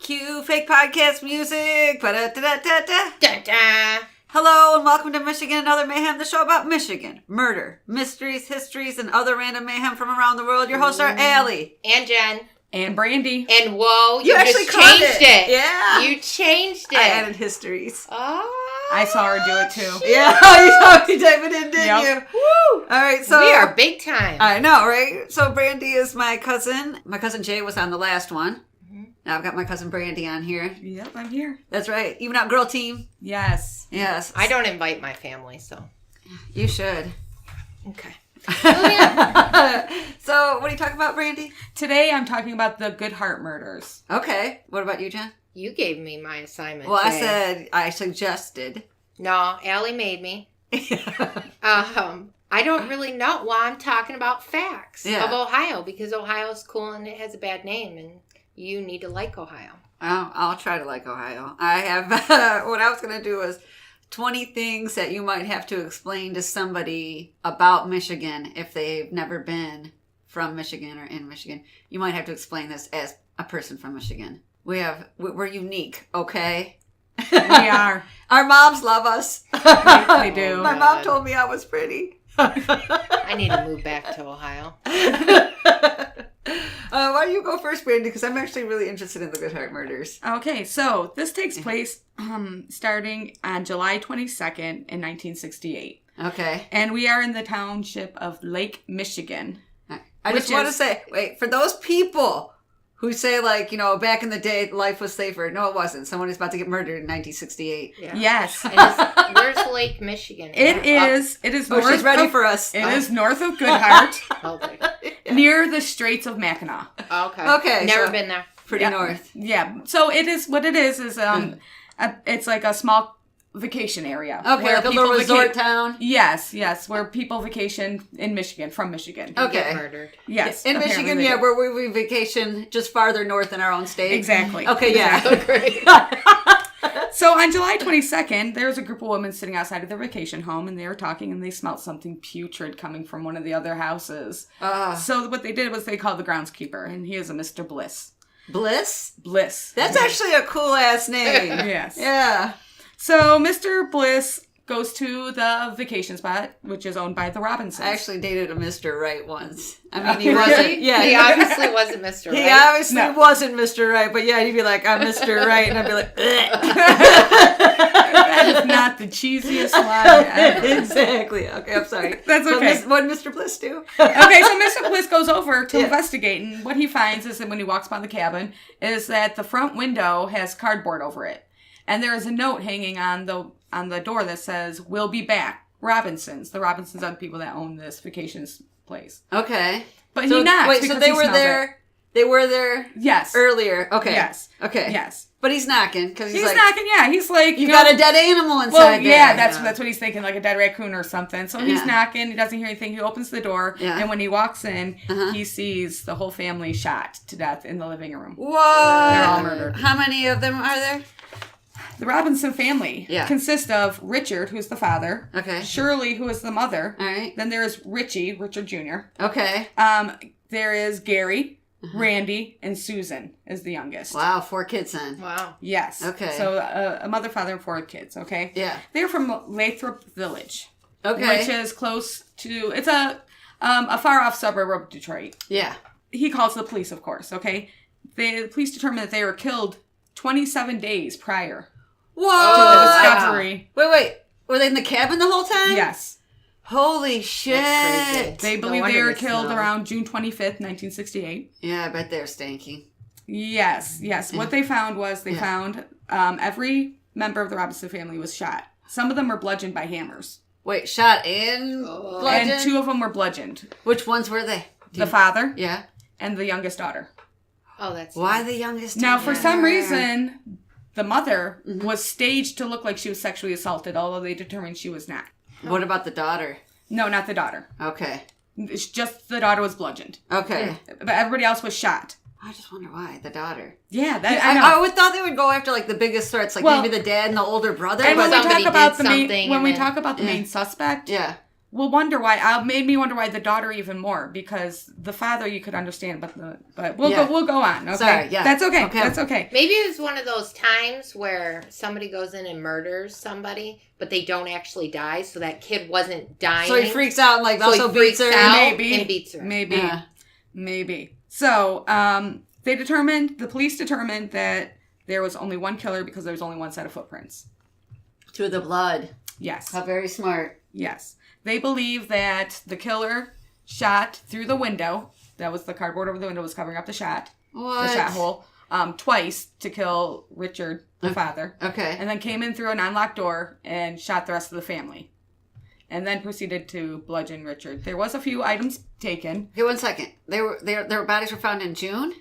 Cue fake podcast music. Ba-da-da-da-da-da. Da-da. Hello and welcome to Michigan, Another Mayhem, the show about Michigan, murder, mysteries, histories, and other random mayhem from around the world. Your hosts are Allie. And Jen. And Brandy. And whoa, you actually just changed it. Yeah. You changed it. I added histories. Oh. I saw her do it too. Yeah, you saw me type it in, didn't you? Woo. All right, so... We are big time. I know, right? So Brandy is my cousin. My cousin Jay was on the last one. Now I've got my cousin Brandy on here. Yep, I'm here. That's right. Even Out Girl Team. Yes. Yes. I don't invite my family, so. You should. Okay. So, what are you talking about, Brandy? Today I'm talking about the Good Hart murders. Okay. What about you, Jen? You gave me my assignment. Well, today. I suggested. No, Allie made me. I don't really know. Well, I'm talking about facts of Ohio because Ohio's cool and it has a bad name and you need to like Ohio. Oh, I'll try to like Ohio. I have, what I was going to do was 20 things that you might have to explain to somebody about Michigan if they've never been from Michigan or in Michigan. You might have to explain this as a person from Michigan. We're unique, okay? We are. Our moms love us. They do. My mom told me I was pretty. I need to move back to Ohio. Why don't you go first, Brandy? Because I'm actually really interested in the Good Hart murders. Okay, so this takes place starting on July 22nd in 1968. Okay. And we are in the township of Lake, Michigan. I just want to say, wait, for those people who say, like, you know, back in the day, life was safer. No, it wasn't. Someone is about to get murdered in 1968. Yeah. Yes. Where's Lake Michigan? It is north. She's ready for us. It is north of Good Hart, Okay. near the Straits of Mackinac. Okay. Never so been there. Pretty north. Yeah. So it is what it is it's like a small vacation area. Okay, like a little resort town. Yes, where people vacation in Michigan, from Michigan. Okay. Get murdered. Yes. In apparently Michigan, they yeah, do. where we vacation just farther north in our own state. Exactly. Okay, yeah. Great. So on July 22nd, there was a group of women sitting outside of their vacation home, and they were talking, and they smelled something putrid coming from one of the other houses. So what they did was they called the groundskeeper, and he is a Mr. Bliss. Bliss? Bliss. That's actually a cool-ass name. Yes. Yeah. So Mr. Bliss goes to the vacation spot, which is owned by the Robinsons. I actually dated a Mr. Right once. I mean, he Really? wasn't. Yeah, He obviously wasn't Mr. He Right. obviously No. wasn't Mr. Right, but yeah, he'd be like, I'm Mr. Right, and I'd be like, That is not the cheesiest line ever. Exactly. Okay, I'm sorry. That's But okay. what did Mr. Bliss do? Okay, so Mr. Bliss goes over to Yeah. investigate, and what he finds is that when he walks by the cabin, is that the front window has cardboard over it. And there is a note hanging on the door that says, "We'll be back. Robinsons." The Robinsons are the people that own this vacation place. Okay. But So, he knocks wait, so because they he were smells there. it. They were there Yes. earlier. Okay. Yes. Okay. Yes. But he's knocking because he's like, knocking, yeah. He's like, you know, got a dead animal inside well, there. yeah, that's what he's thinking, like a dead raccoon or something. So he's Yeah. knocking. He doesn't hear anything. He opens the door, Yeah. and when he walks in, he sees the whole family shot to death in the living room. What? They're all murdered. How many of them are there? The Robinson family Yeah. consists of Richard, who's the father. Okay. Shirley, who is the mother. All right. Then there is Richard Jr. Okay. There is Gary, Randy, and Susan is the youngest. Wow, 4 kids then. Wow. Yes. Okay. So a mother, father, and 4 kids. Okay. Yeah. They're from Lathrop Village. Okay. Which is close to. It's a far off suburb of Detroit. Yeah. He calls the police, of course. Okay. The police determined that they were killed 27 days prior Whoa. to the wow. discovery. Wait. Were they in the cabin the whole time? Yes. Holy shit. That's crazy. They No believe wonder they were they killed smell. around June 25th, 1968. Yeah, I bet they're stinky. Yes. What they found was they found every member of the Robinson family was shot. Some of them were bludgeoned by hammers. Wait, shot and bludgeoned? And 2 of them were bludgeoned. Which ones were they? The father Yeah. and the youngest daughter. Oh, that's Why the youngest? Now, for daughter? some reason, the mother was staged to look like she was sexually assaulted, although they determined she was not. What about the daughter? No, not the daughter. Okay. It's just the daughter was bludgeoned. Okay. But everybody else was shot. I just wonder why the daughter. Yeah, I know. I would thought they would go after like the biggest threats, like Well, maybe the dad and the older brother. And but when we somebody talk about did something the and main then- suspect, Yeah. we'll wonder why. Made me wonder why the daughter even more, because the father you could understand, but we'll go on. Okay, sorry, yeah, that's okay. That's okay. Maybe it was one of those times where somebody goes in and murders somebody, but they don't actually die, so that kid wasn't dying. So he freaks out and like so also he freaks beats her. out Maybe. and beats her. Maybe. So the police determined that there was only one killer because there was only one set of footprints. To the blood. Yes. How very smart. Yes. They believe that the killer shot through the window. That was the cardboard over the window was covering up the shot. What? The shot hole. Twice to kill Richard, the father. Okay. And then came in through an unlocked door and shot the rest of the family. And then proceeded to bludgeon Richard. There was a few items taken. Okay, 1 second. Their bodies were found in June?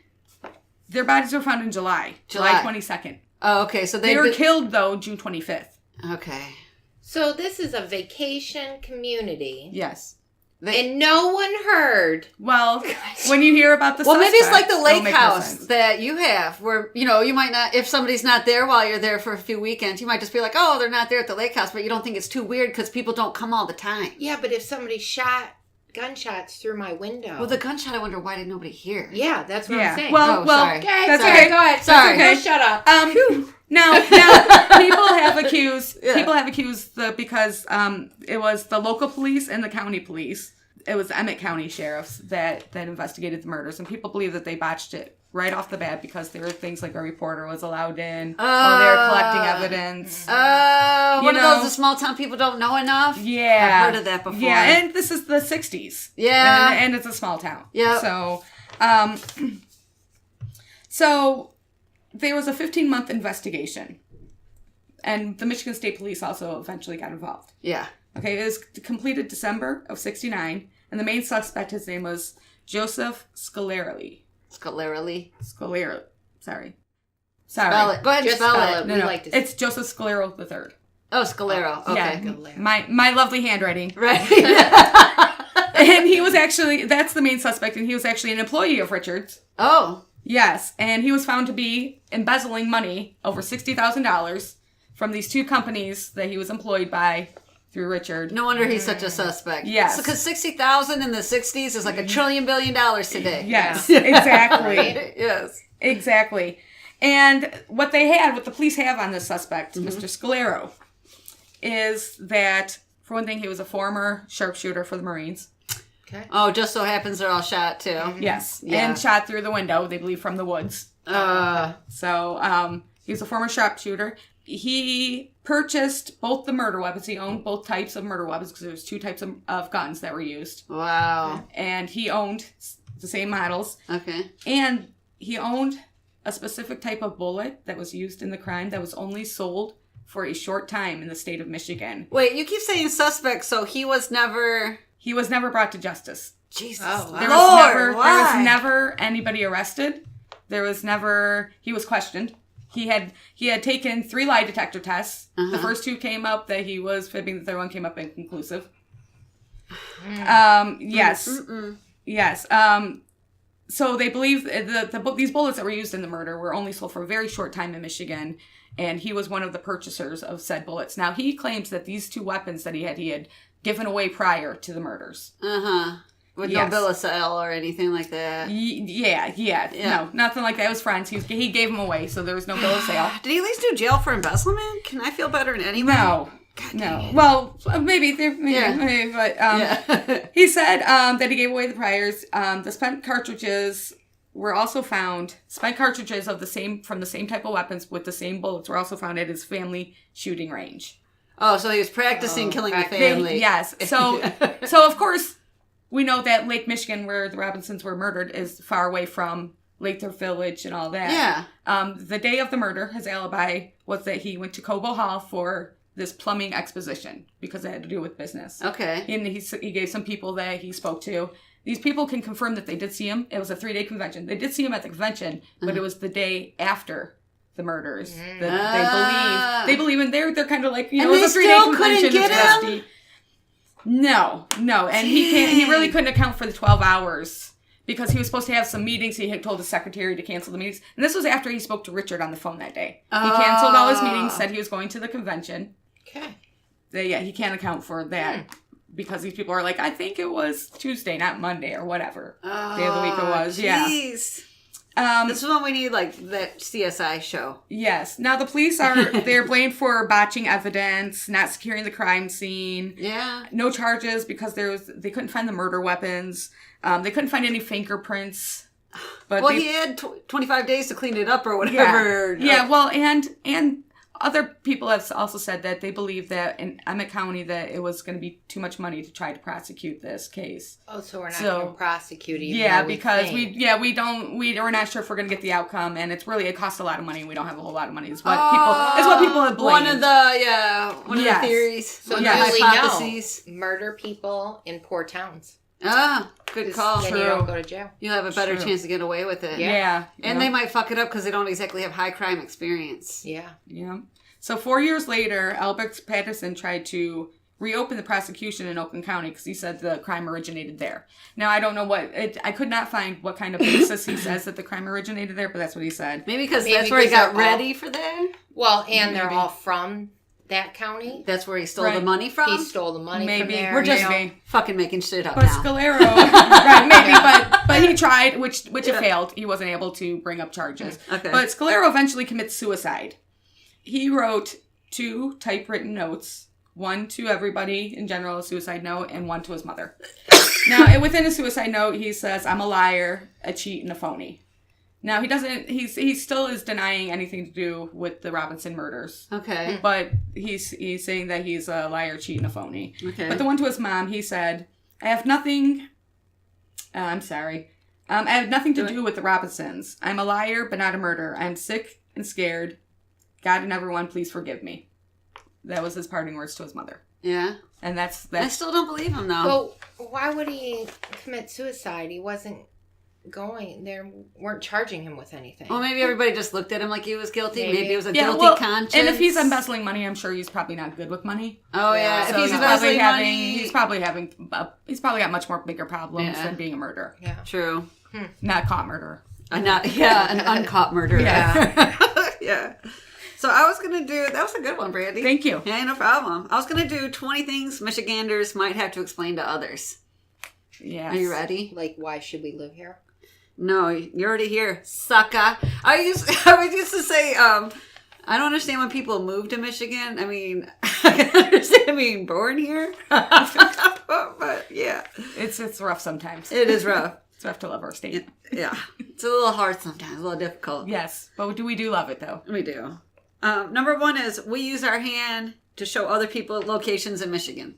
Their bodies were found in July 22nd. Oh, okay. So they were killed, though, June 25th. Okay. So this is a vacation community. Yes. And no one heard. Well, when you hear about the well, maybe it's like the lake no house sense. that you have where, you might not, if somebody's not there while you're there for a few weekends, you might just be like, oh, they're not there at the lake house, but you don't think it's too weird because people don't come all the time. Yeah, but if somebody shot gunshots through my window. Well, the gunshot, I wonder why did nobody hear? Yeah, that's what I'm saying. Well, sorry. Okay, that's sorry. okay. Go ahead. Sorry. Okay. Shut up. Now people have accused because it was the local police and the county police. It was the Emmett County sheriffs that investigated the murders, and people believe that they botched it right off the bat because there were things like a reporter was allowed in while they were collecting evidence. One of those the small town people don't know enough? Yeah. I've heard of that before. Yeah, and this is the 60s. Yeah. And it's a small town. Yeah. So there was a 15-month investigation, and the Michigan State Police also eventually got involved. Yeah. Okay, it was completed December of 1969, and the main suspect, his name was Joseph Scolarelli. Sorry. Spell it. Go ahead and Just spell it. No, like to... it's Joseph Scalero III. Oh, Scalero. Okay. Yeah, my lovely handwriting. Right. And he was actually, that's the main suspect, and he was actually an employee of Richard's. Oh. Yes, and he was found to be embezzling money, over $60,000, from these two companies that he was employed by through Richard. No wonder he's such a suspect. Yes. Because 60,000 in the 60s is like $1 trillion today. Yes, exactly. Yes. Exactly. And what the police have on this suspect, Mr. Scalero, is that, for one thing, he was a former sharpshooter for the Marines. Okay. Oh, just so happens they're all shot, too. Yes. Yeah. And shot through the window, they believe, from the woods. So, he was a former sharpshooter. He purchased both the murder weapons. He owned both types of murder weapons because there was two types of guns that were used. Wow. And he owned the same models. Okay. And he owned a specific type of bullet that was used in the crime that was only sold for a short time in the state of Michigan. Wait, you keep saying suspect, so he was never... He was never brought to justice. Jesus. Oh, wow. There was never anybody arrested. There was never... He was questioned. He had taken 3 lie detector tests. Uh-huh. The first 2 came up that he was fibbing. The third one came up inconclusive. Yes. Mm-mm. Yes. So they believe these bullets that were used in the murder were only sold for a very short time in Michigan, and he was one of the purchasers of said bullets. Now, he claims that these 2 weapons that he had given away prior to the murders. Uh-huh. With no bill of sale or anything like that. Yeah. No, nothing like that. It was friends. He gave them away, so there was no bill of sale. Did he at least do jail for embezzlement? Can I feel better in any way? No. Well, maybe, but he said that he gave away the priors. The spent cartridges were also found. Spent cartridges from the same type of weapons with the same bullets were also found at his family shooting range. Oh, so he was practicing killing the family. Yes. So of course, we know that Lake Michigan, where the Robinsons were murdered, is far away from Lathrop Village and all that. Yeah. The day of the murder, his alibi was that he went to Cobo Hall for this plumbing exposition because it had to do with business. Okay. And he gave some people that he spoke to. These people can confirm that they did see him. It was a 3-day convention. They did see him at the convention, but it was the day after the murders. They believe, and they're kind of like, and it was a 3-day convention. Couldn't get him? No, and he really couldn't account for the 12 hours because he was supposed to have some meetings. He had told his secretary to cancel the meetings, and this was after he spoke to Richard on the phone that day. He canceled all his meetings, said he was going to the convention. Okay. He can't account for that because these people are like, I think it was Tuesday, not Monday or whatever day of the week it was. Jeez. Yeah. This is when we need, like, that CSI show. Yes. Now, the police they're blamed for botching evidence, not securing the crime scene. Yeah. No charges because they couldn't find the murder weapons. They couldn't find any fingerprints. But he had 25 days to clean it up or whatever. Yeah, well, and other people have also said that they believe that in Emmett County that it was going to be too much money to try to prosecute this case. Oh, so we're not going to prosecute it. Yeah, because we're not sure if we're going to get the outcome, and it costs a lot of money, and we don't have a whole lot of money. Is what people have blamed. One of the theories. So hypotheses. Murder people in poor towns. Ah, good call. Then you don't go to jail. You'll have a better chance to get away with it. Yeah. And they might fuck it up because they don't exactly have high crime experience. Yeah. Yeah. So 4 years later, Albert Patterson tried to reopen the prosecution in Oakland County because he said the crime originated there. Now, I don't know I could not find what kind of basis he says that the crime originated there, but that's what he said. Maybe because that's where he got ready for that? Well, and they're all from that county. That's where he stole the money from? He stole the money from there. We're just fucking making shit up but now. Scalero, right, maybe, but he tried, which it failed. He wasn't able to bring up charges. Okay. But Scalero eventually commits suicide. He wrote 2 typewritten notes, one to everybody in general, a suicide note, and one to his mother. Now, within his suicide note, he says, I'm a liar, a cheat, and a phony. Now, he still is denying anything to do with the Robinson murders. Okay. But he's saying that he's a liar, cheat, and a phony. Okay. But the one to his mom, he said, I have nothing to do with the Robinsons. I'm a liar, but not a murderer. I'm sick and scared. God and everyone, please forgive me. That was his parting words to his mother. Yeah. And that's I still don't believe him, though. Well, why would he commit suicide? He wasn't weren't charging him with anything. Well, maybe everybody just looked at him like he was guilty. Maybe it was a guilty conscience. And if he's embezzling money, I'm sure he's probably not good with money. Oh, yeah. So if he's embezzling money... He's probably got much more bigger problems than being a murderer. Yeah. True. Not caught murderer. An uncaught murderer. Yeah. Yeah. So I was going to do... That was a good one, Brandy. Thank you. Yeah, no problem. I was going to do 20 things Michiganders might have to explain to others. Yes. Are you ready? Like, why should we live here? No, you're already here, sucker. I used to say, I don't understand when people move to Michigan. I mean, I can understand being born here. But, yeah. It's rough sometimes. It is rough. It's rough to love our state. Yeah. It's a little hard sometimes, a little difficult. Yes, but we do love it, though. We do. Number 1 is we use our hand to show other people locations in Michigan.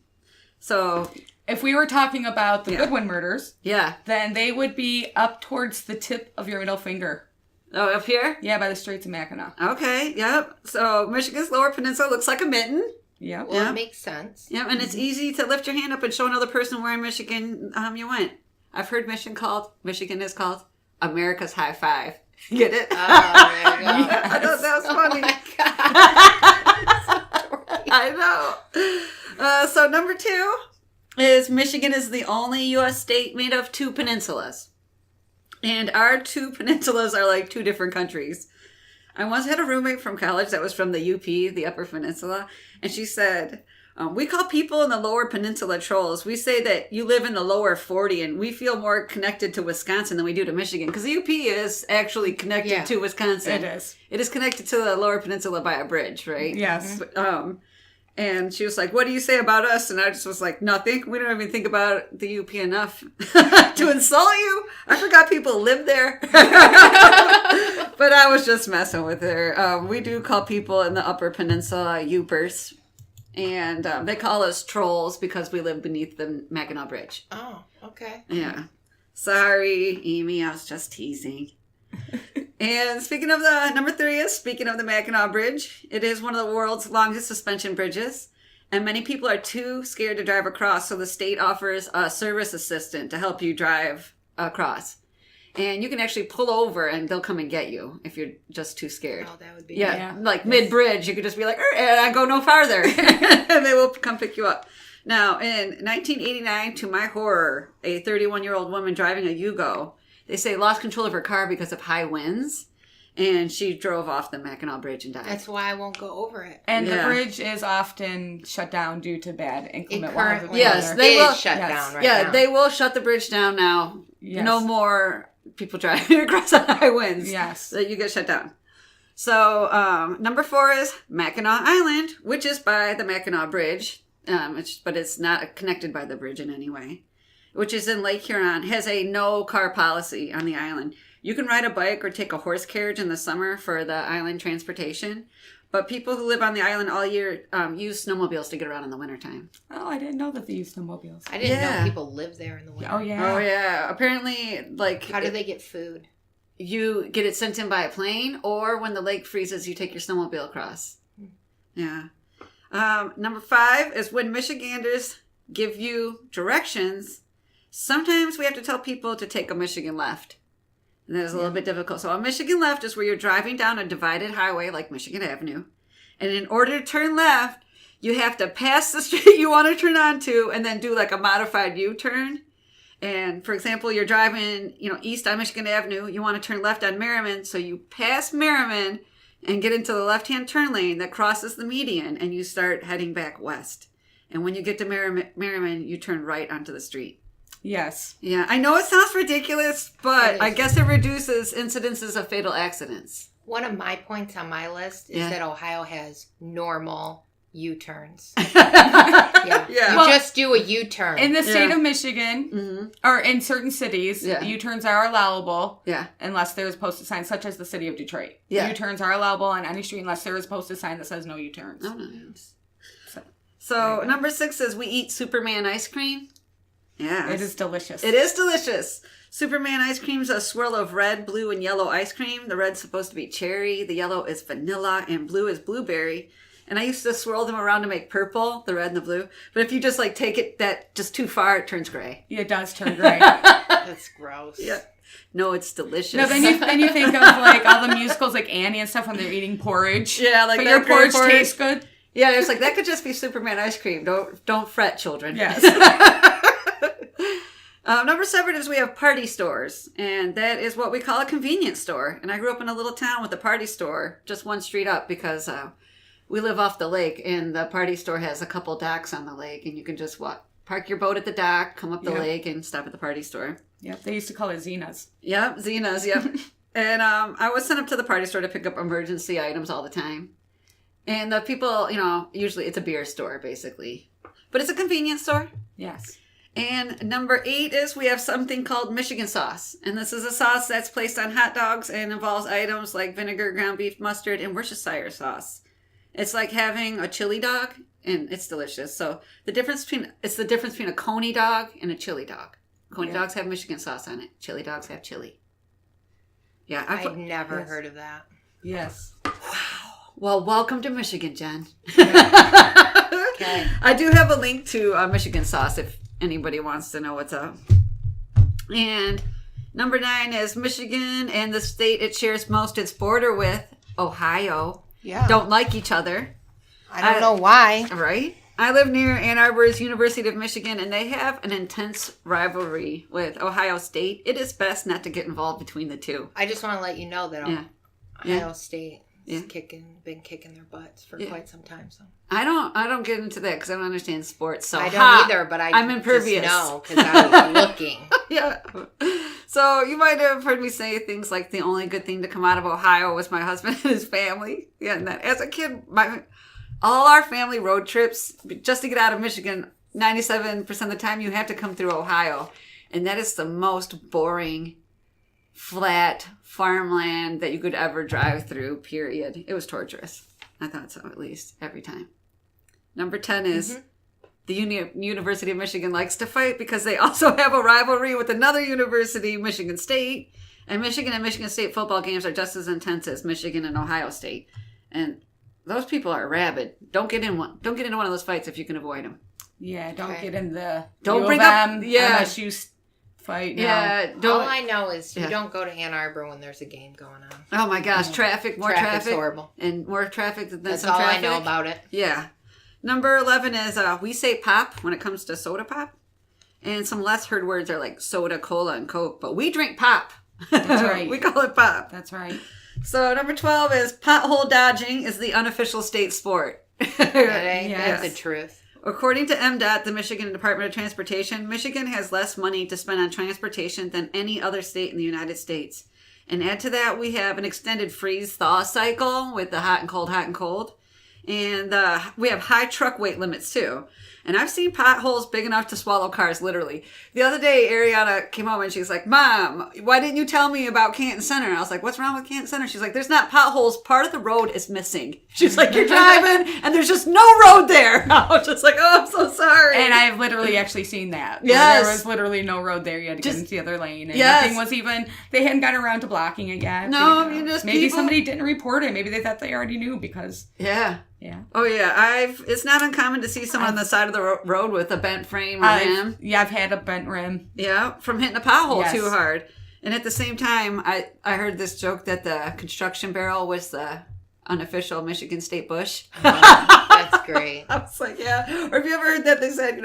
So... If we were talking about the Goodwin murders, then they would be up towards the tip of your middle finger. Oh, up here? Yeah, by the Straits of Mackinac. Okay, yep. So Michigan's Lower Peninsula looks like a mitten. Yep. Well, it makes sense. Yep, and it's easy to lift your hand up and show another person where in Michigan you went. I've heard Michigan is called America's High Five. Get it? Oh, there you go. Yes. I thought that was funny. Oh, my God. I know. So number 2 is Michigan is the only U.S. state made of 2 peninsulas. And our 2 peninsulas are like 2 different countries. I once had a roommate from college that was from the UP, the Upper Peninsula, and she said, we call people in the Lower Peninsula trolls. We say that you live in the Lower 40 and we feel more connected to Wisconsin than we do to Michigan. Because the UP is actually connected to Wisconsin. It is. It is connected to the Lower Peninsula by a bridge, right? Yes. And she was like, what do you say about us? And I just was like, nothing. We don't even think about the UP enough to insult you. I forgot people live there. But I was just messing with her. We do call people in the Upper Peninsula Upers. And they call us trolls because we live beneath the Mackinac Bridge. Oh, okay. Yeah. Sorry, Amy. I was just teasing. And speaking of the Mackinac Bridge, it is one of the world's longest suspension bridges, and many people are too scared to drive across, so the state offers a service assistant to help you drive across. And you can actually pull over and they'll come and get you if you're just too scared. Oh, that would be... Like mid-bridge, you could just be like, and I go no farther. And they will come pick you up. Now, in 1989, to my horror, a 31-year-old woman driving a Yugo, they say lost control of her car because of high winds. And she drove off the Mackinac Bridge and died. That's why I won't go over it. And the bridge is often shut down due to bad inclement weather. Yes, they will shut down right now. They will shut the bridge down now. Yes. No more people driving across on high winds. Yes. That you get shut down. So, number 4 is Mackinac Island, which is by the Mackinac Bridge, but it's not connected by the bridge in any way, which is in Lake Huron, has a no-car policy on the island. You can ride a bike or take a horse carriage in the summer for the island transportation, but people who live on the island all year use snowmobiles to get around in the wintertime. Oh, I didn't know that they use snowmobiles. I didn't know people live there in the winter. Oh, yeah. Oh, yeah. Apparently, like... How do they get food? You get it sent in by a plane, or when the lake freezes, you take your snowmobile across. Yeah. Number 5 is when Michiganders give you directions, sometimes we have to tell people to take a Michigan left. And that is a little bit difficult. So a Michigan left is where you're driving down a divided highway like Michigan Avenue. And in order to turn left, you have to pass the street you want to turn onto and then do like a modified U-turn. And for example, you're driving, east on Michigan Avenue. You want to turn left on Merriman. So you pass Merriman and get into the left-hand turn lane that crosses the median and you start heading back west. And when you get to Merriman, you turn right onto the street. Yes. Yeah, I know it sounds ridiculous, but I guess it reduces incidences of fatal accidents. One of my points on my list is that Ohio has normal U-turns. You just do a U-turn. In the state of Michigan, or in certain cities, U-turns are allowable unless there is posted sign, such as the city of Detroit. U-turns are allowable on any street unless there is posted sign that says no U-turns. Oh, nice. So number 6 is we eat Superman ice cream. Yeah. It is delicious. It is delicious. Superman ice cream is a swirl of red, blue, and yellow ice cream. The red's supposed to be cherry, the yellow is vanilla, and blue is blueberry. And I used to swirl them around to make purple, the red and the blue. But if you just take it just too far, it turns gray. Yeah, it does turn gray. That's gross. Yeah. No, it's delicious. No, then you think of all the musicals like Annie and stuff when they're eating porridge. Yeah, but your porridge tastes good. Yeah, it's that could just be Superman ice cream. Don't fret, children. Yes. Number 7 is we have party stores, and that is what we call a convenience store. And I grew up in a little town with a party store just one street up because we live off the lake, and the party store has a couple docks on the lake, and you can just park your boat at the dock, come up the lake, and stop at the party store. Yep, they used to call it Zena's. Yep, Zena's, yep. And I was sent up to the party store to pick up emergency items all the time. And the people, usually it's a beer store, basically. But it's a convenience store. Yes. And number 8 is we have something called Michigan sauce. And this is a sauce that's placed on hot dogs and involves items like vinegar, ground beef, mustard, and Worcestershire sauce. It's like having a chili dog, and it's delicious. So the difference between a coney dog and a chili dog. Coney dogs have Michigan sauce on it. Chili dogs have chili. Yeah. I've never heard of that. Yes. Wow. Well, welcome to Michigan, Jen. Okay. I do have a link to Michigan sauce if anybody wants to know what's up. And number 9 is Michigan and the state it shares most its border with, Ohio. Yeah. Don't like each other. I don't know why. Right? I live near Ann Arbor's University of Michigan, and they have an intense rivalry with Ohio State. It is best not to get involved between the two. I just want to let you know that Ohio State is been kicking their butts for quite some time. So I don't get into that because I don't understand sports. So I don't either, but I'm impervious. Just know because I was looking. Yeah. So you might have heard me say things like the only good thing to come out of Ohio was my husband and his family. Yeah, and that as a kid, all our family road trips, just to get out of Michigan, 97% of the time you have to come through Ohio. And that is the most boring, flat farmland that you could ever drive through, period. It was torturous. I thought so, at least, every time. Number 10 is the University of Michigan likes to fight because they also have a rivalry with another university, Michigan State. And Michigan State football games are just as intense as Michigan and Ohio State. And those people are rabid. Don't get into one of those fights if you can avoid them. Yeah, don't get in the don't bring up MSU fight. Yeah, all I know is you don't go to Ann Arbor when there's a game going on. Oh my gosh, more traffic, horrible, and more traffic than that's some all traffic. I know about it. Yeah. Number 11 is we say pop when it comes to soda pop, and some less heard words are like soda, cola, and Coke, but we drink pop. That's right. We call it pop. That's right. So number 12 is pothole dodging is the unofficial state sport. That's the truth. According to MDOT, the Michigan Department of Transportation, Michigan has less money to spend on transportation than any other state in the United States. And add to that, we have an extended freeze-thaw cycle with the hot and cold, hot and cold. And we have high truck weight limits, too. And I've seen potholes big enough to swallow cars, literally. The other day, Ariana came home and she's like, Mom, why didn't you tell me about Canton Center? And I was like, what's wrong with Canton Center? She's like, there's not potholes. Part of the road is missing. She's like, you're driving and there's just no road there. I was just like, oh, I'm so sorry. And I've literally actually seen that. Yes. There was literally no road there. You had to get into the other lane. And nothing was even, they hadn't gotten around to blocking it yet. No, you just maybe somebody didn't report it. Maybe they thought they already knew because. Yeah. Yeah. Oh yeah, it's not uncommon to see someone on the side of the road with a bent frame or rim. Yeah, I've had a bent rim. Yeah, from hitting a pothole too hard. And at the same time, I heard this joke that the construction barrel was the unofficial Michigan State bush. That's great. I was like, yeah. Or have you ever heard that they said,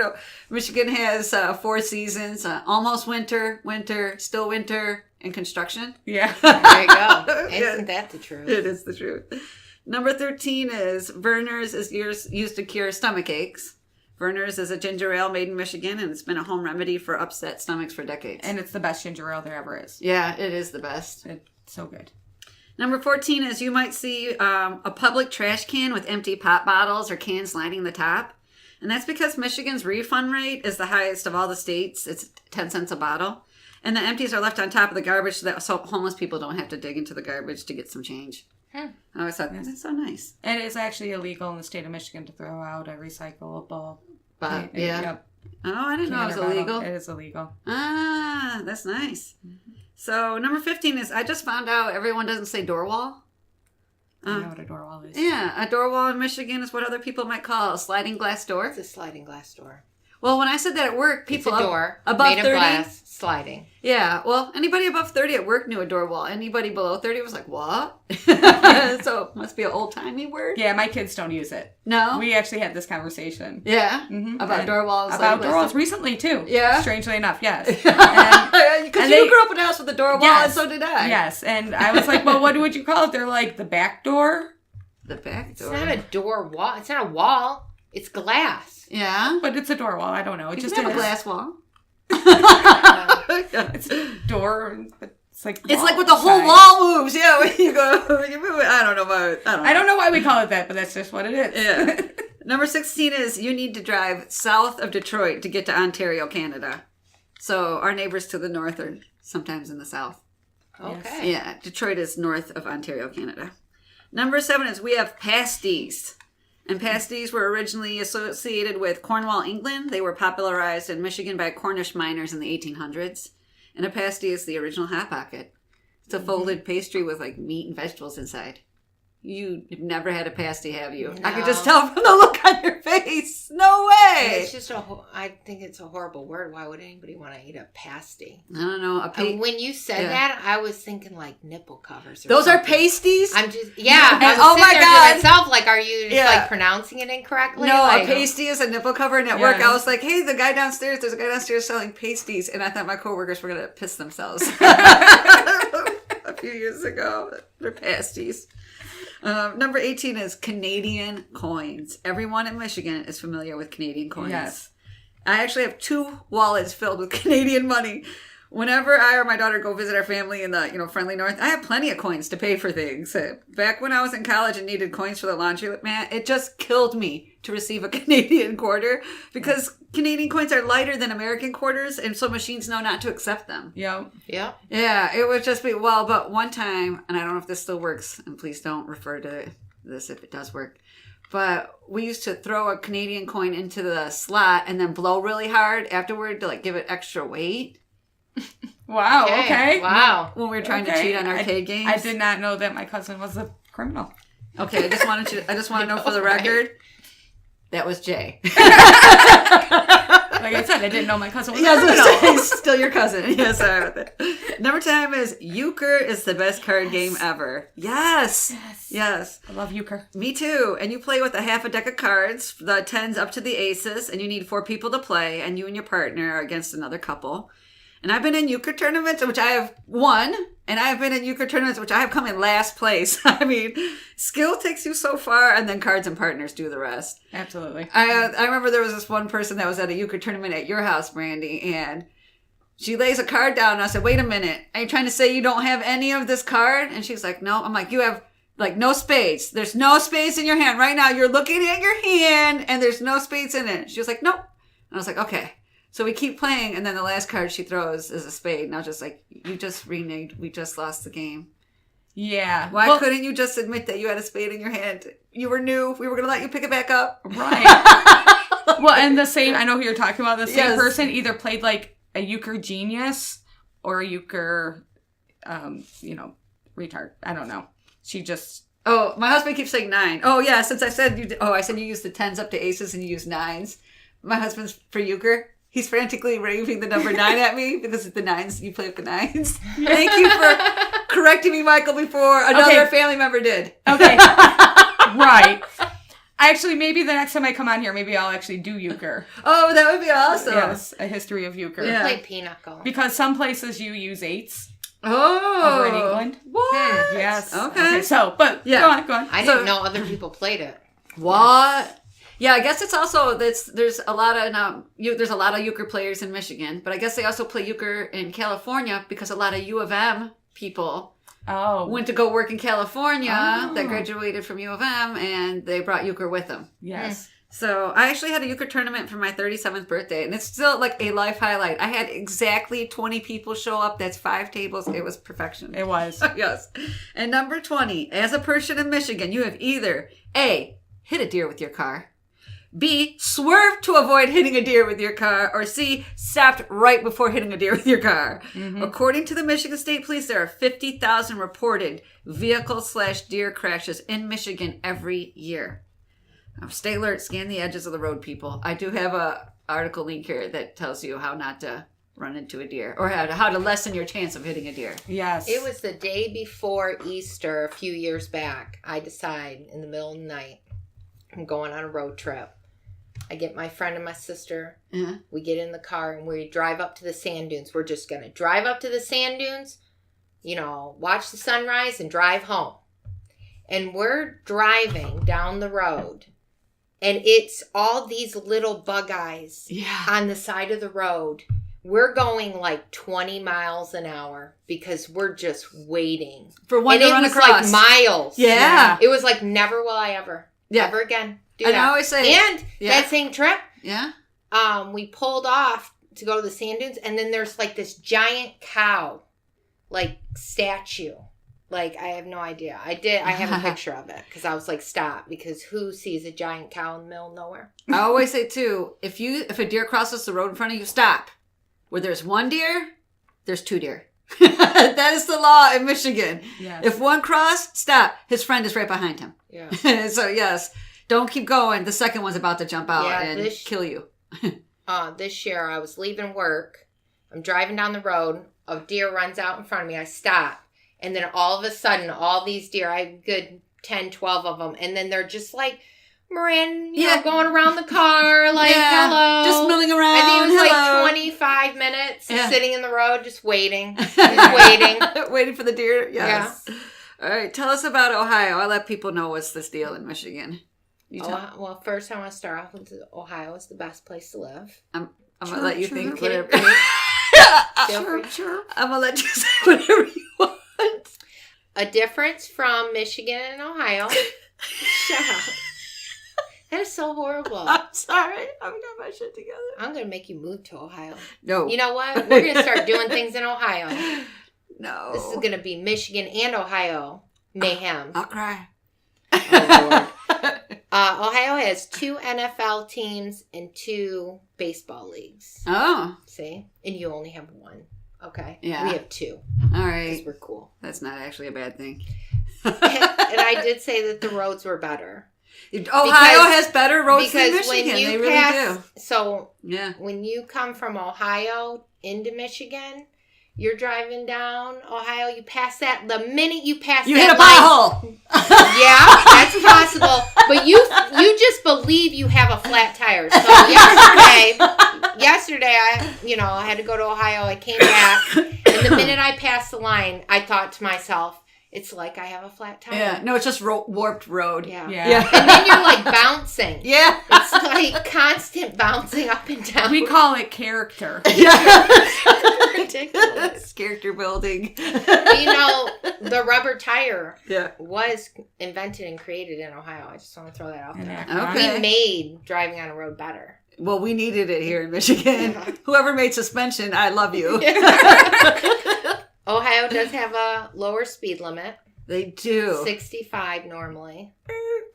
Michigan has 4 seasons: almost winter, winter, still winter, and construction. Yeah. There you go. Isn't that the truth? It is the truth. Number 13 is Verner's is used to cure stomach aches. Verner's is a ginger ale made in Michigan, and it's been a home remedy for upset stomachs for decades. And it's the best ginger ale there ever is. Yeah, it is the best. It's so good. Number 14 is you might see a public trash can with empty pop bottles or cans lining the top. And that's because Michigan's refund rate is the highest of all the states. It's 10 cents a bottle. And the empties are left on top of the garbage so homeless people don't have to dig into the garbage to get some change. I always thought, that's so nice. And it's actually illegal in the state of Michigan to throw out a recyclable. But, Yep. Oh, I didn't know it was illegal. It is illegal. Ah, that's nice. Mm-hmm. So, number 15 is, I just found out everyone doesn't say door wall. I know what a door wall is. Yeah, a door wall in Michigan is what other people might call a sliding glass door. It's a sliding glass door. Well, when I said that at work, people it's a door above made 30, of glass, sliding. Yeah, well, anybody above 30 at work knew a door wall. Anybody below 30 was like, what? So it must be an old-timey word. Yeah, my kids don't use it. No? We actually had this conversation. Yeah? Mm-hmm. About door walls? About door walls recently, too. Yeah? Strangely enough, yes. Because you grew up in a house with a door wall, and so did I. Yes, and I was like, well, what would you call it? They're like, the back door? The back door? It's not a door wall. It's not a wall. It's glass. Yeah? But it's a door wall. I don't know. It just have a glass wall. It's a door, but it's like when the whole wall moves. Yeah, when you go, you move it. I don't know why we call it that, but that's just what it is. Yeah. Number 16 is you need to drive south of Detroit to get to Ontario, Canada. So our neighbors to the north are sometimes in the south. Okay. Yeah, Detroit is north of Ontario, Canada. Number 7 is we have pasties. And pasties were originally associated with Cornwall, England. They were popularized in Michigan by Cornish miners in the 1800s. And a pasty is the original Hot Pocket. It's a folded pastry with like meat and vegetables inside. You've never had a pasty, have you? No. I could just tell from the look on your face. No way. It's just I think it's a horrible word. Why would anybody want to eat a pasty? I don't know. When you said that, I was thinking like nipple covers. Those are pasties? I'm just, I was oh my God. to myself, like, are you just like pronouncing it incorrectly? No, like, a pasty is a nipple cover. And at work, I was like, hey, there's a guy downstairs selling pasties. And I thought my coworkers were going to piss themselves. A few years ago. They're pasties. Number 18 is Canadian coins. Everyone in Michigan is familiar with Canadian coins. Yes. I actually have 2 wallets filled with Canadian money. Whenever I or my daughter go visit our family in the friendly north, I have plenty of coins to pay for things. Back when I was in college and needed coins for the laundromat, it just killed me to receive a Canadian quarter because Canadian coins are lighter than American quarters, and so machines know not to accept them. Yeah. Yeah, it would just be, but one time, and I don't know if this still works, and please don't refer to this if it does work, but we used to throw a Canadian coin into the slot and then blow really hard afterward to like give it extra weight. Wow, okay. Wow. When we were trying to cheat on arcade games. I did not know that my cousin was a criminal. Okay, I just want to know for the record, that was Jay. Like I said, I didn't know my cousin was a criminal. He's still your cousin. Yeah, sorry about that. Number 10 is Euchre is the best card game ever. Yes. I love Euchre. Me too. And you play with a half a deck of cards, the 10s up to the aces, and you need 4 people to play, and you and your partner are against another couple. And I've been in euchre tournaments, which I have won, and I have been in euchre tournaments, which I have come in last place. I mean, skill takes you so far, and then cards and partners do the rest. Absolutely. I remember there was this one person that was at a euchre tournament at your house, Brandy, and she lays a card down, and I said, wait a minute, are you trying to say you don't have any of this card? And she's like, no. I'm like, you have, like, no spades. There's no spades in your hand. Right now, you're looking at your hand, and there's no spades in it. She was like, nope. And I was like, okay. So we keep playing, and then the last card she throws is a spade. And I was just like, you just reneged. We just lost the game. Yeah. Why couldn't you just admit that you had a spade in your hand? You were new. We were going to let you pick it back up. Right. Well, and the same, I know who you're talking about. The same person either played like a euchre genius or a euchre, retard. I don't know. She just... Oh, my husband keeps saying 9. Oh, yeah, since I said you used the 10s up to aces and you use 9s. My husband's for euchre. He's frantically raving the number 9 at me because it's the 9s. You play with the 9s. Thank you for correcting me, Michael, before another family member did. Okay. Right. Actually, maybe the next time I come on here, maybe I'll actually do euchre. Oh, that would be awesome. Yes, a history of euchre. Yeah. Play pinochle. Because some places you use 8s. Oh. Over in England. What? Yes. Okay. So, but go on. I didn't know other people played it. What? Yeah, I guess it's also there's a lot of euchre players in Michigan, but I guess they also play euchre in California because a lot of U of M people went to go work in California that graduated from U of M, and they brought euchre with them. Yes. So I actually had a euchre tournament for my 37th birthday, and it's still like a life highlight. I had exactly 20 people show up. That's 5 tables. It was perfection. It was. Yes. And number 20, as a person in Michigan, you have either A, hit a deer with your car, B, swerved to avoid hitting a deer with your car, or C, stopped right before hitting a deer with your car. Mm-hmm. According to the Michigan State Police, there are 50,000 reported vehicle/deer crashes in Michigan every year. Now, stay alert, scan the edges of the road, people. I do have a article link here that tells you how not to run into a deer, or how to lessen your chance of hitting a deer. Yes. It was the day before Easter a few years back. I decide in the middle of the night, I'm going on a road trip. I get my friend and my sister. Uh-huh. We get in the car and we drive up to the sand dunes. We're just going to drive up to the sand dunes, watch the sunrise and drive home. And we're driving down the road. And it's all these little bug eyes on the side of the road. We're going like 20 miles an hour because we're just waiting. For one to run across. And it was like miles. Yeah. It was like never will I ever again do that. I always say. And that same trip. Yeah. We pulled off to go to the sand dunes, and then there's like this giant cow, like statue. Like, I have no idea. I have a picture of it because I was like, stop, because who sees a giant cow in the middle of nowhere? I always say too, if a deer crosses the road in front of you, stop. Where there's one deer, there's 2 deer. That is the law in Michigan. Yes. If one crossed, stop. His friend is right behind him. Yeah. So yes, don't keep going. The second one's about to jump out and kill you. This year I was leaving work. I'm driving down the road. A deer runs out in front of me. I stop. And then all of a sudden, all these deer, I have good 10, 12 of them. And then they're just like, Moran, going around the car, like, hello. Just milling around. I think it was like 25 minutes sitting in the road, just waiting. Just waiting. Waiting for the deer? Yes. Yeah. All right. Tell us about Ohio. I'll let people know what's this deal in Michigan. Well, first I want to start off with Ohio is the best place to live. I'm going to let you think whatever. Sure. I'm going to let you say whatever you want. A difference from Michigan and Ohio. Shut up. That is so horrible. I'm sorry. I've got my shit together. I'm going to make you move to Ohio. No. You know what? We're going to start doing things in Ohio. No. This is going to be Michigan and Ohio mayhem. I'll cry. Oh, Lord. Ohio has 2 NFL teams and 2 baseball leagues. Oh. See? And you only have 1. Okay. Yeah. We have 2. All right. Because we're cool. That's not actually a bad thing. And I did say that the roads were better. Ohio has better roads than Michigan. They really do. So when you come from Ohio into Michigan, you're driving down Ohio, you pass that, the minute you pass you that hit a pothole. Yeah, that's possible. But you just believe you have a flat tire. So yes, okay. yesterday, I had to go to Ohio. I came back, and the minute I passed the line, I thought to myself, it's like I have a flat tire. Yeah. No, it's just warped road. Yeah. Yeah. And then you're like bouncing. Yeah. It's like constant bouncing up and down. We call it character. Yeah. Ridiculous. Character building. The rubber tire Yeah. was invented and created in Ohio. I just want to throw that out there. Okay. We made driving on a road better. Well, we needed it here in Michigan. Yeah. Whoever made suspension, I love you. Ohio does have a lower speed limit. They do. 65 normally.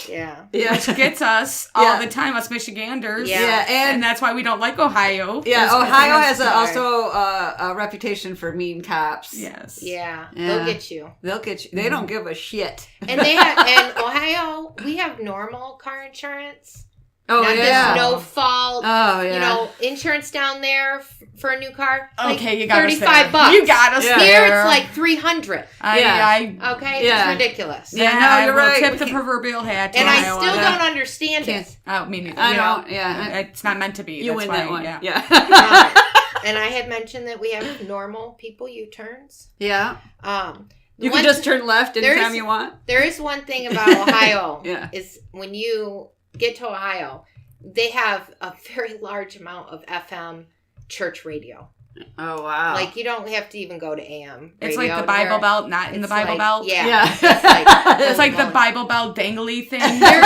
Yeah. Yeah. Which gets us all the time, us Michiganders. Yeah. And that's why we don't like Ohio. Yeah, is 'cause Ohio they has have- also a reputation for mean cops. Yes. Yeah. Yeah. They'll get you. They'll get you. They don't give a shit. And and Ohio, we have normal car insurance. Oh, Not yeah. this no fault. Oh, yeah. Insurance down there for a new car. Like Okay, you got us there. $35. You got us Yeah. Here there. it's like $300. Yeah. Okay, Yeah. it's ridiculous. Yeah, no, I you're will right. tip We the can't- proverbial hat to And I Ohio still on don't that. understand it. Oh, me neither. I You don't. know, Yeah. It's not meant to be. You That's win why, that one. Yeah. Yeah. And I had mentioned that we have normal people U-turns. Yeah. You One- can just turn left anytime there's- you want. There is one thing about Ohio. Yeah. Is when you get to Ohio, they have a very large amount of FM church radio. Oh, wow. Like, you don't have to even go to AM. It's radio like the to hear- Bible Belt, not in the It's Bible like- Belt. Yeah. Yeah. It's like the Bible Belt dangly thing. There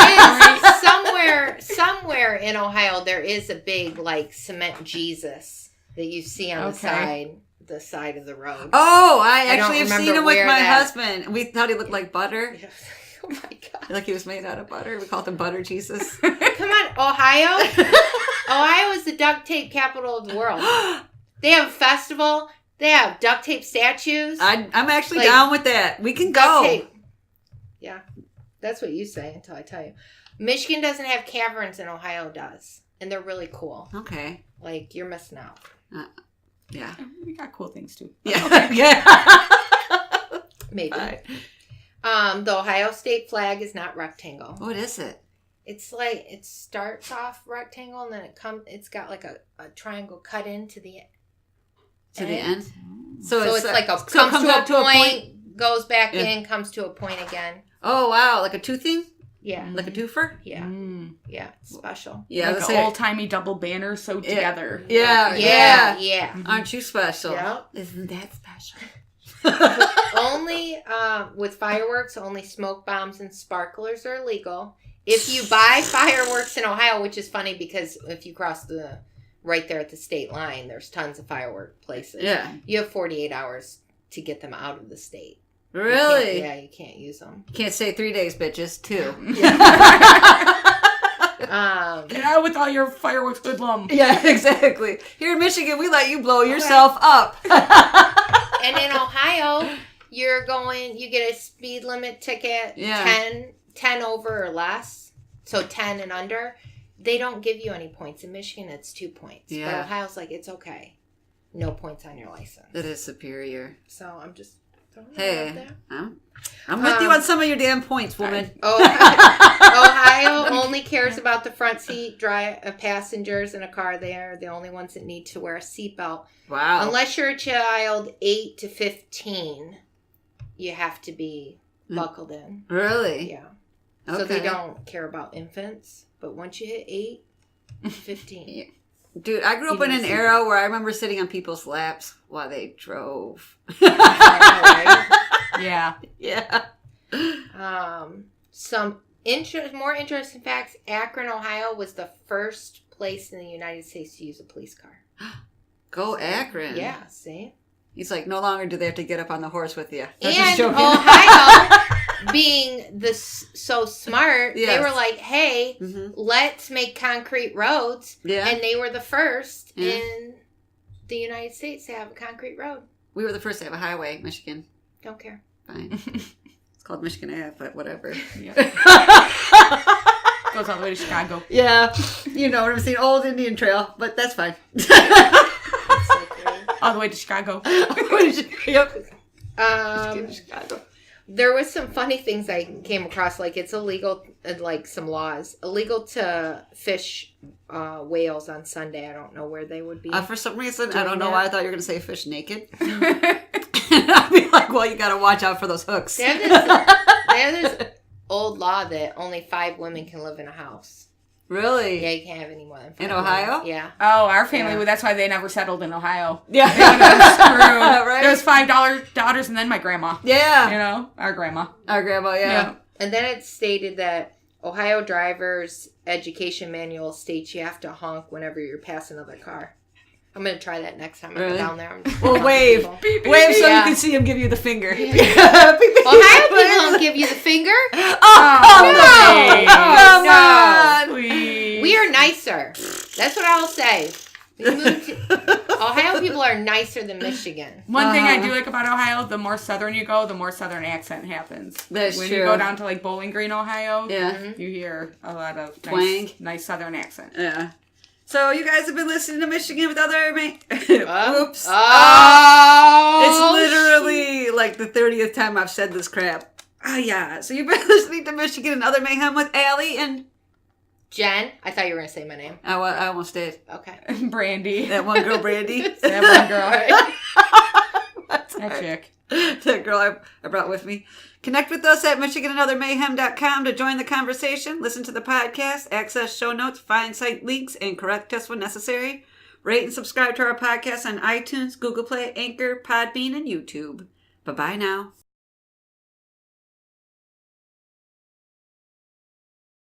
is somewhere in Ohio, there is a big, like, cement Jesus that you see on the side of the road. Oh, I I don't actually have remember seen him with where my that- husband. We thought he looked like butter. Oh my God. Like he was made out of butter. We called him Butter Jesus. Come on, Ohio? Ohio is the duct tape capital of the world. They have a festival. They have duct tape statues. I'm actually Like, down with that. We can Duct go. tape. Yeah. That's what you say until I tell you. Michigan doesn't have caverns and Ohio does. And they're really cool. Okay. Like, you're missing out. Yeah. We got cool things too. Yeah. Yeah. Maybe. Right. The Ohio state flag is not rectangle. What is it? It's like, it starts off rectangle and then it's got like a triangle cut into the To the end. end? So it's like so it comes comes to up a to a point, goes back Yeah. in, comes to a point again. Oh, wow. Like a toothing? Yeah. Like a twofer? Yeah. Mm. Yeah. It's special. Yeah. Like let's an say- old timey double banner sewed Yeah. together. Yeah. Yeah. Yeah. Yeah. Aren't you special? Yeah. Isn't that special? Only with fireworks, only smoke bombs and sparklers are illegal. If you buy fireworks in Ohio, which is funny because if you cross right there at the state line, there's tons of firework places. Yeah. You have 48 hours to get them out of the state. Really? Yeah, you can't use them. You can't say 3 days, bitches. 2. Get out with all your fireworks hoodlum. Yeah, exactly. Here in Michigan, we let you blow yourself up. And in Ohio, you get a speed limit ticket, Yeah. 10 over or less, so 10 and under. They don't give you any points. In Michigan, it's 2 points. Yeah. But Ohio's like, it's okay. No points on your license. That is superior. So I'm just throwing Hey, that out I'm with you on some of your damn points, woman. there. Ohio only cares about the front seat passengers in a car. They are the only ones that need to wear a seatbelt. Wow. Unless you're a child 8 to 15, you have to be buckled in. Really? Yeah. Okay. So they don't care about infants. But once you hit 8, 15. Yeah. Dude, I grew up in an era where I remember sitting on people's laps while they drove. Yeah. Yeah. Some more interesting facts. Akron, Ohio was the first place in the United States to use a police car. Go Akron. Yeah, see? He's like, no longer do they have to get up on the horse with you. I'm just And joking. Ohio, being so smart, they Yes. were like, hey, Mhm. let's make concrete roads. Yeah. And they were the first Yeah. in the United States to have a concrete road. We were the first to have a highway, Michigan. Don't care. Fine. It's called Michigan Ave, but whatever. Yeah. Goes all the way to Chicago. Yeah. You know what I'm saying? Old Indian Trail, but that's fine. That's so great. All the way to Chicago. Yep. Um, Chicago. There was some funny things I came across. Like it's illegal, like some laws, illegal to fish whales on Sunday. I don't know where they would be. For some reason, I don't know that. why I thought you were going to say fish naked. I'd be like, well, you got to watch out for those hooks. They have this old law that only 5 women can live in a house. Really? Yeah, you can't have any more than 5 In Ohio? women. Yeah. Oh, our family, Yeah. that's why they never settled in Ohio. Yeah. They would have been screwed. Right? There was $5 daughters and then my grandma. Yeah. You know, our grandma. Our grandma, yeah. Yeah. And then it stated that Ohio driver's education manual states you have to honk whenever you're passing another car. I'm going to try that next time I Really? go down there. I'm just Well, gonna wave. honk at people. Wave so Yeah. you can see him give you the finger. Ohio people don't give you the finger. Oh, no. Come No. on. Please. We are nicer. That's what I'll say. We moved to- Ohio people are nicer than Michigan. One thing I do like about Ohio, the more southern you go, the more southern accent happens. That's when true. you go down to like Bowling Green, Ohio, Yeah. you hear a lot of Twang. nice southern accent. Yeah. So you guys have been listening to Michigan with other Oops. Oh. It's literally like the 30th time I've said this crap. Ah, yeah. So you've been listening to Michigan and Other Mayhem with Allie and... Jen. I thought you were going to say my name. I almost did. Okay. Brandy. That one girl, Brandy. That one girl. That's That right. chick. That girl I brought with me. Connect with us at MichiganandOtherMayhem.com to join the conversation, listen to the podcast, access show notes, find site links, and correct us when necessary. Rate and subscribe to our podcast on iTunes, Google Play, Anchor, Podbean, and YouTube. Bye-bye now.